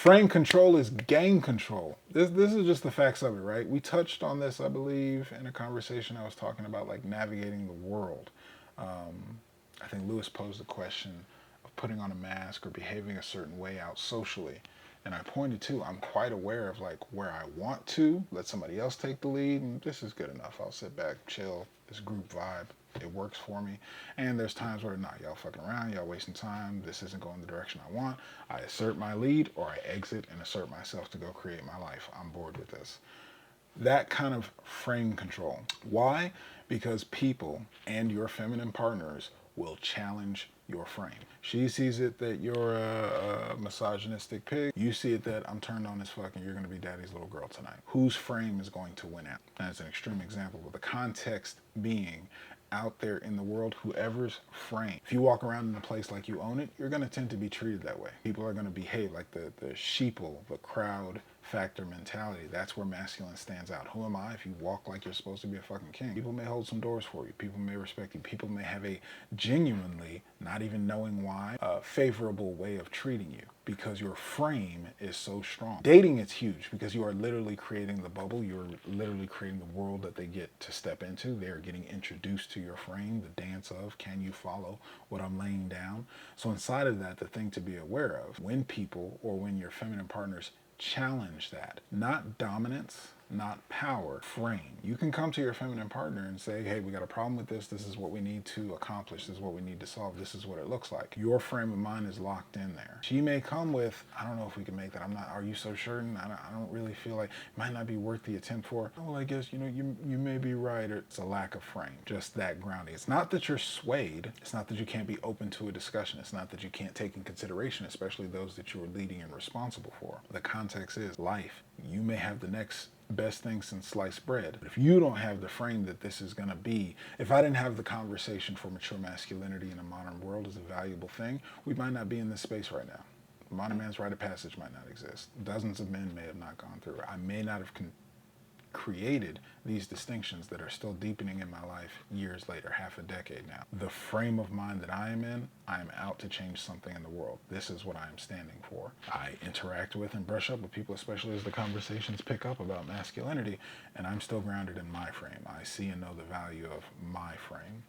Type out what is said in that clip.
Frame control is gang control. This is just the facts of it, right? We touched on this, I believe, in a conversation I was talking about, like navigating the world. I think Lewis posed the question of putting on a mask or behaving a certain way out socially. And I pointed to, I'm quite aware of like where I want to let somebody else take the lead, and this is good enough. I'll sit back, chill, this group vibe, it works for me. And there's times where not y'all fucking around, y'all wasting time, this isn't going the direction I want. I assert my lead or I exit and assert myself to go create my life. I'm bored with this. That kind of frame control. Why? Because people and your feminine partners will challenge your frame. She sees it that you're a misogynistic pig. You see it that I'm turned on as fuck and you're going to be daddy's little girl tonight. Whose frame is going to win out? That's an extreme example, but the context being out there in the world, whoever's frame. If you walk around in a place like you own it, you're going to tend to be treated that way. People are going to behave like the sheeple, the crowd factor mentality. That's where masculine stands out. Who am I if you walk like you're supposed to be a fucking king? People may hold some doors for you. People may respect you. People may have a genuinely, not even knowing why, favorable way of treating you because your frame is so strong. Dating is huge because you are literally creating the bubble. You're literally creating the world that they get to step into. They're getting introduced to your frame, the dance of, can you follow what I'm laying down? So inside of that, the thing to be aware of, when people or when your feminine partners challenge that, not dominance, not power, frame. You can come to your feminine partner and say, hey, we got a problem with this. This is what we need to accomplish. This is what we need to solve. This is what it looks like. Your frame of mind is locked in there. She may come with, I don't know if we can make that. Are you so certain? I don't really feel like it might not be worth the attempt for. Oh, well, I guess, you may be right. Or it's a lack of frame, just that grounding. It's not that you're swayed. It's not that you can't be open to a discussion. It's not that you can't take in consideration, especially those that you are leading and responsible for. The context is life. You may have the next best thing since sliced bread. But if you don't have the frame that this is going to be, if I didn't have the conversation for mature masculinity in a modern world as a valuable thing, we might not be in this space right now. Modern man's rite of passage might not exist. Dozens of men may have not gone through it. I may not have created these distinctions that are still deepening in my life years later, half a decade now. The frame of mind that I am in, I am out to change something in the world. This is what I am standing for. I interact with and brush up with people, especially as the conversations pick up about masculinity, and I'm still grounded in my frame. I see and know the value of my frame.